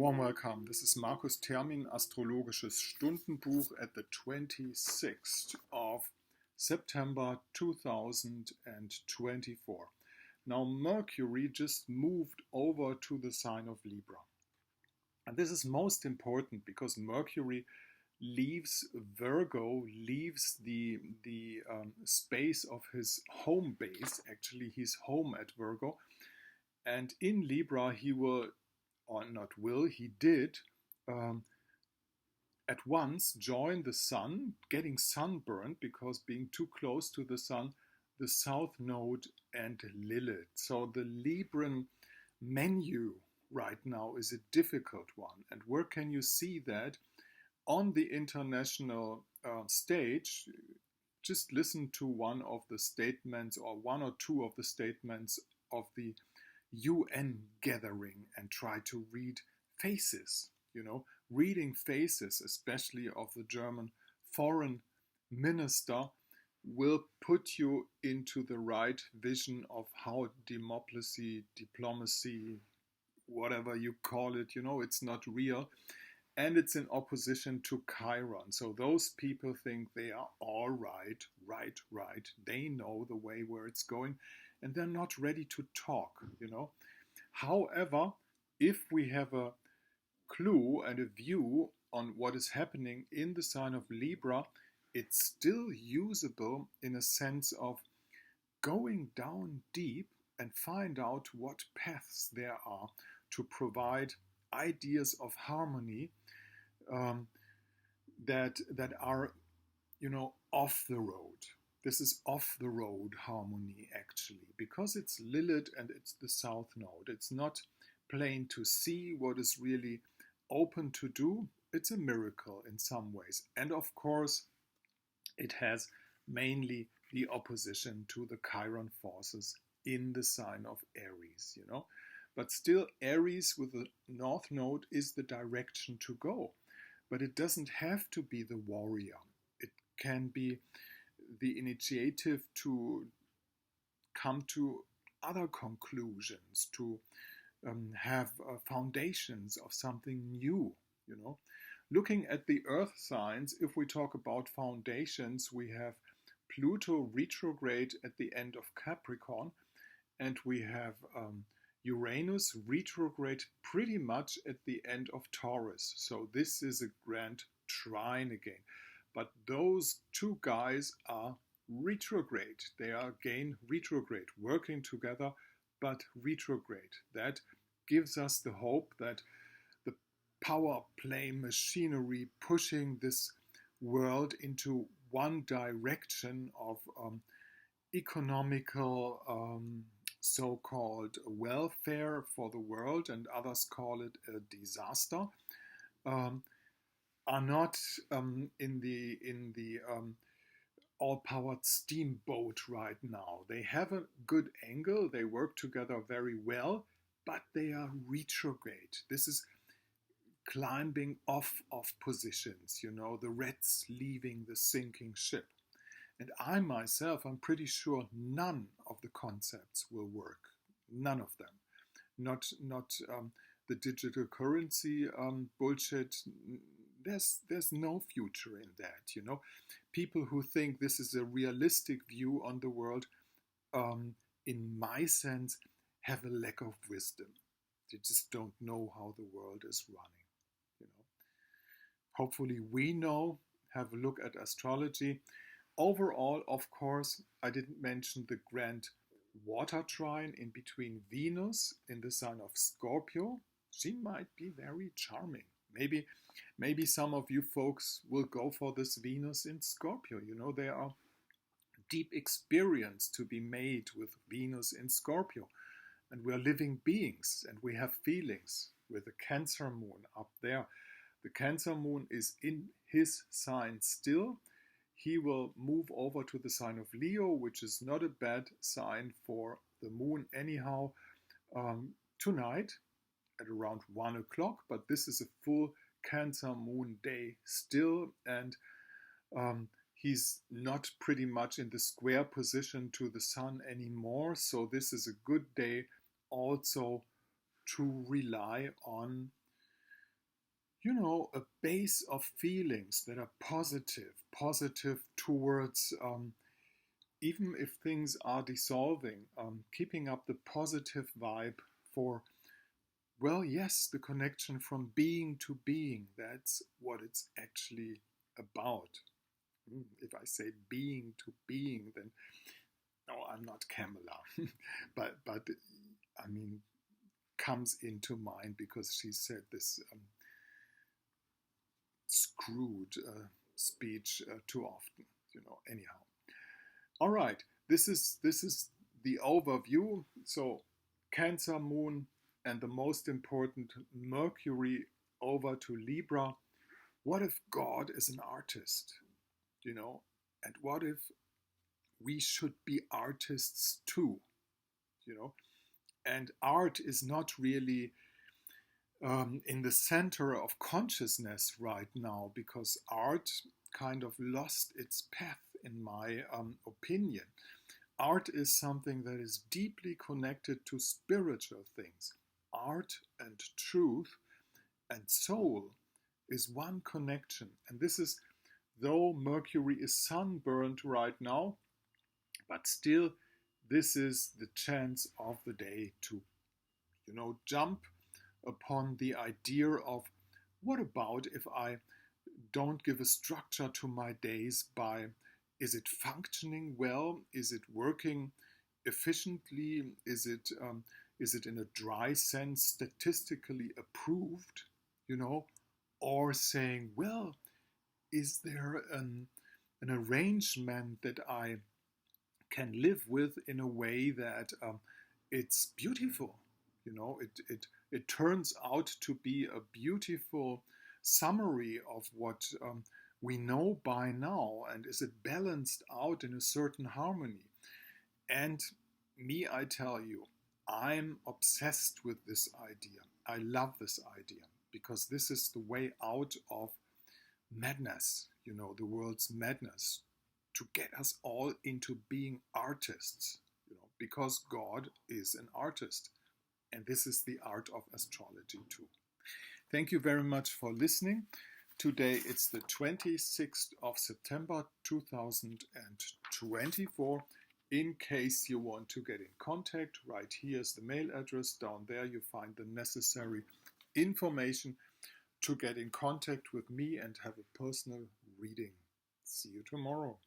Warm welcome. This is Markus Termin, Astrologisches Stundenbuch at the 26th of September 2024. Now Mercury just moved over to the sign of Libra. And this is most important because Mercury leaves Virgo, leaves the space of his home base. Actually, he's home at Virgo. And in Libra, he will, or not will, he did at once join the sun, getting sunburned because being too close to the sun, the South Node and Lilith. So the Libran menu right now is a difficult one. And where can you see that? On the international stage, just listen to one of the statements or one or two of the statements of the UN gathering and try to read faces, reading faces, especially of the German foreign minister, will put you into the right vision of how diplomacy, whatever you call it, it's not real. And it's in opposition to Chiron. So those people think they are all right. They know the way where it's going and they're not ready to talk, However, if we have a clue and a view on what is happening in the sign of Libra, it's still usable in a sense of going down deep and find out what paths there are to provide ideas of harmony that are, off the road. This is off the road harmony actually, because it's Lilith and it's the South Node. It's not plain to see what is really open to do. It's a miracle in some ways. And of course, it has mainly the opposition to the Chiron forces in the sign of Aries, But still, Aries with the North Node is the direction to go. But it doesn't have to be the warrior. It can be the initiative to come to other conclusions, to have foundations of something new, Looking at the earth signs, if we talk about foundations, we have Pluto retrograde at the end of Capricorn, and we have Uranus retrograde pretty much at the end of Taurus. So this is a grand trine again. But those two guys are retrograde. They are again retrograde, working together, but retrograde. That gives us the hope that the power play machinery pushing this world into one direction of economical so-called welfare for the world, and others call it a disaster, are not in the all-powered steamboat right now. They have a good angle, they work together very well, but they are retrograde. This is climbing off of positions, the reds leaving the sinking ship. And I myself, I'm pretty sure none of the concepts will work. None of them. Not the digital currency bullshit. There's no future in that, People who think this is a realistic view on the world, in my sense, have a lack of wisdom. They just don't know how the world is running, Hopefully we know, have a look at astrology. Overall, of course, I didn't mention the grand water trine in between Venus in the sign of Scorpio. She might be very charming. Maybe some of you folks will go for this Venus in Scorpio. There are deep experience to be made with Venus in Scorpio. And we are living beings and we have feelings with the Cancer moon up there. The Cancer moon is in his sign still. He will move over to the sign of Leo, which is not a bad sign for the moon anyhow, tonight at around 1 o'clock, but this is a full Cancer moon day still, and he's not pretty much in the square position to the sun anymore, so this is a good day also to rely on a base of feelings that are positive towards, even if things are dissolving, keeping up the positive vibe for, well, yes, the connection from being to being. That's what it's actually about. If I say being to being, then no, I'm not Kamala, but I mean, comes into mind because she said this screwed speech too often. Anyhow. All right, this is the overview. So, Cancer Moon and the most important Mercury over to Libra. What if God is an artist? And what if we should be artists too? You know, and art is not really in the center of consciousness right now because art kind of lost its path, in my opinion. Art is something that is deeply connected to spiritual things. Art and truth and soul is one connection. And this is, though Mercury is sunburned right now, but still, this is the chance of the day to, jump upon the idea of what about if I don't give a structure to my days by, is it functioning well? Is it working efficiently? Is it in a dry sense statistically approved? Or saying, well, is there an arrangement that I can live with in a way that it's beautiful? It turns out to be a beautiful summary of what we know by now, and is it balanced out in a certain harmony? And me, I tell you, I'm obsessed with this idea. I love this idea because this is the way out of madness, the world's madness, to get us all into being artists, because God is an artist. And this is the art of astrology too. Thank you very much for listening. Today it's the 26th of September 2024. In case you want to get in contact, right here is the mail address. Down there you find the necessary information to get in contact with me and have a personal reading. See you tomorrow.